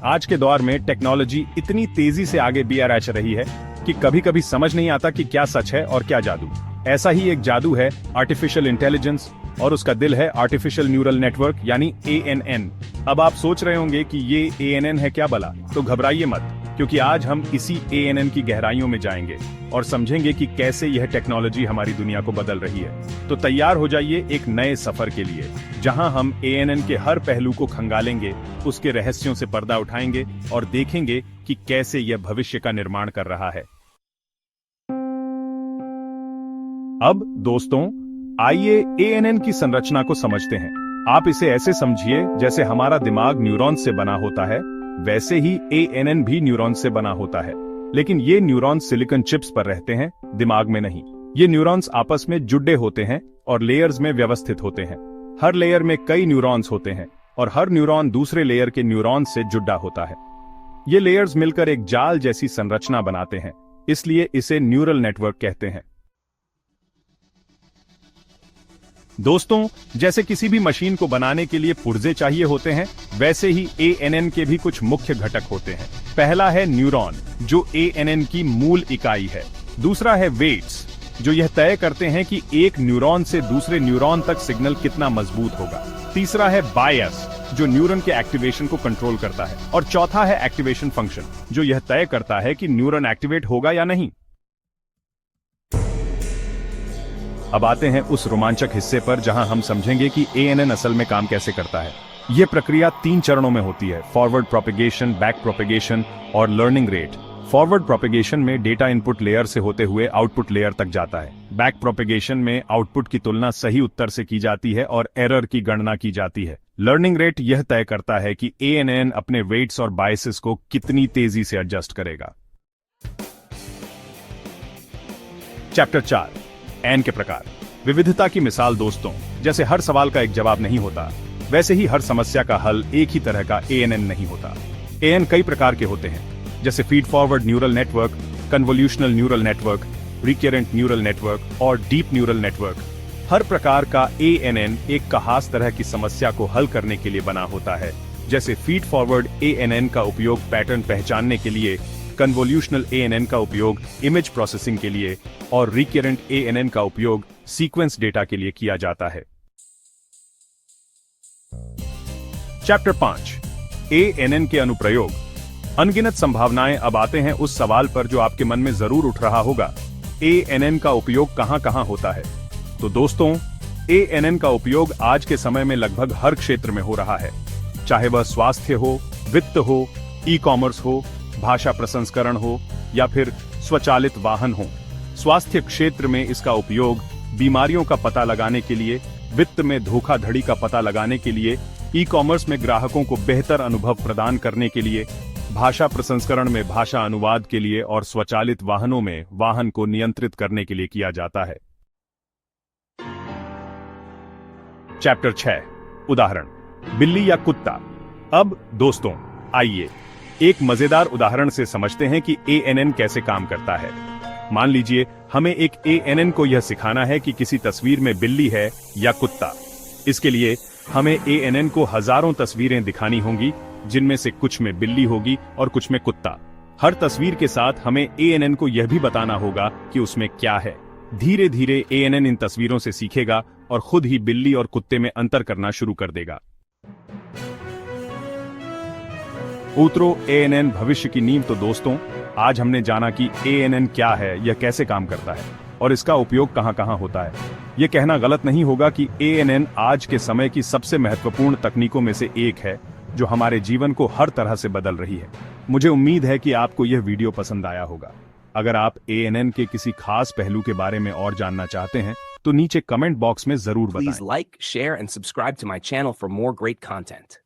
आज के दौर में टेक्नोलॉजी इतनी तेजी से आगे बढ़ रही है कि कभी कभी समझ नहीं आता कि क्या सच है और क्या जादू। ऐसा ही एक जादू है आर्टिफिशियल इंटेलिजेंस, और उसका दिल है आर्टिफिशियल न्यूरल नेटवर्क यानी ANN। अब आप सोच रहे होंगे कि ये ANN है क्या भला, तो घबराइए मत, क्योंकि आज हम इसी ANN की गहराइयों में जाएंगे और समझेंगे कि कैसे यह टेक्नोलॉजी हमारी दुनिया को बदल रही है। तो तैयार हो जाइए एक नए सफर के लिए, जहां हम ANN के हर पहलू को खंगालेंगे, उसके रहस्यों से पर्दा उठाएंगे और देखेंगे कि कैसे यह भविष्य का निर्माण कर रहा है। अब दोस्तों, आइए ANN की संरचना को समझते हैं। आप इसे ऐसे समझिए जैसे हमारा दिमाग न्यूरॉन्स से बना होता है, वैसे ही ANN भी न्यूरॉन्स से बना होता है। लेकिन ये न्यूरॉन्स सिलिकॉन चिप्स पर रहते हैं, दिमाग में नहीं। ये न्यूरॉन्स आपस में जुड़े होते हैं और लेयर्स में व्यवस्थित होते हैं। हर लेयर में कई न्यूरॉन्स होते हैं और हर न्यूरॉन दूसरे लेयर के न्यूरॉन से जुड़ा होता है। ये लेयर्स मिलकर एक जाल जैसी संरचना बनाते हैं, इसलिए इसे न्यूरल नेटवर्क कहते हैं। दोस्तों, जैसे किसी भी मशीन को बनाने के लिए पुर्जे चाहिए होते हैं, वैसे ही ANN के भी कुछ मुख्य घटक होते हैं। पहला है न्यूरॉन, जो ANN की मूल इकाई है। दूसरा है वेट्स, जो यह तय करते हैं कि एक न्यूरॉन से दूसरे न्यूरॉन तक सिग्नल कितना मजबूत होगा। तीसरा है बायस, जो न्यूरॉन के एक्टिवेशन को कंट्रोल करता है। और चौथा है एक्टिवेशन फंक्शन, जो यह तय करता है कि न्यूरॉन एक्टिवेट होगा या नहीं। अब आते हैं उस रोमांचक हिस्से पर जहां हम समझेंगे कि ANN असल में काम कैसे करता है। यह प्रक्रिया 3 चरणों में होती है: फॉरवर्ड प्रोपेगेशन, बैक प्रोपेगेशन और लर्निंग रेट। फॉरवर्ड प्रोपेगेशन में डेटा इनपुट लेयर से होते हुए आउटपुट लेयर तक जाता है। बैक प्रोपेगेशन में आउटपुट की तुलना सही उत्तर से की जाती है और एरर की गणना की जाती है। लर्निंग रेट यह तय करता है कि ANN अपने वेट्स और बायसेस को कितनी तेजी से एडजस्ट करेगा। चैप्टर 4, ANN के प्रकार। विविधता की मिसाल। दोस्तों, जैसे हर सवाल का एक जवाब नहीं होता, वैसे ही हर समस्या का हल एक ही तरह का ANN नहीं होता। ANN कई प्रकार के होते हैं, जैसे feed forward neural network, convolutional neural network, recurrent neural network और डीप न्यूरल नेटवर्क। हर प्रकार का ANN एक खास तरह की समस्या को हल करने के लिए बना होता है। जैसे फीड फॉरवर्ड ANN का उपयोग पैटर्न पहचानने के लिए, कन्वोल्यूशनल ANN का उपयोग इमेज प्रोसेसिंग के लिए और रिकरेंट ANN का उपयोग सीक्वेंस डेटा के लिए किया जाता है। चैप्टर 5, ANN के अनुप्रयोग। अनगिनत संभावनाएं। अब आते हैं उस सवाल पर जो आपके मन में जरूर उठ रहा होगा: ANN का उपयोग कहां कहां होता है। तो दोस्तों, ANN का उपयोग आज के समय में लगभग हर क्षेत्र में हो रहा है, चाहे वह स्वास्थ्य हो, वित्त हो, ई-कॉमर्स हो, भाषा प्रसंस्करण हो या फिर स्वचालित वाहन हो। स्वास्थ्य क्षेत्र में इसका उपयोग बीमारियों का पता लगाने के लिए, वित्त में धोखाधड़ी का पता लगाने के लिए, ई-कॉमर्स में ग्राहकों को बेहतर अनुभव प्रदान करने के लिए, भाषा प्रसंस्करण में भाषा अनुवाद के लिए और स्वचालित वाहनों में वाहन को नियंत्रित करने के लिए किया जाता है। चैप्टर 6, उदाहरण। बिल्ली या कुत्ता। अब दोस्तों, आइए एक मजेदार उदाहरण से समझते हैं कि ANN कैसे काम करता है। मान लीजिए हमें एक ANN को यह सिखाना है कि किसी तस्वीर में बिल्ली है या कुत्ता। इसके लिए हमें ANN को हजारों तस्वीरें दिखानी होंगी, जिनमें से कुछ में बिल्ली होगी और कुछ में कुत्ता। हर तस्वीर के साथ हमें ANN को यह भी बताना होगा कि उसमें क्या है। धीरे धीरे ANN इन तस्वीरों से सीखेगा और खुद ही बिल्ली और कुत्ते में अंतर करना शुरू कर देगा। उतरो ANN भविष्य की नींव। तो दोस्तों, आज हमने जाना कि ANN क्या है, यह कैसे काम करता है और इसका उपयोग कहां कहां होता है। यह कहना गलत नहीं होगा कि ANN आज के समय की सबसे महत्वपूर्ण तकनीकों में से एक है, जो हमारे जीवन को हर तरह से बदल रही है। मुझे उम्मीद है कि आपको यह वीडियो पसंद आया होगा। अगर आप ANN के किसी खास पहलू के बारे में और जानना चाहते हैं, तो नीचे कमेंट बॉक्स में जरूर बताएं। Please like, share and subscribe to my channel for more great content.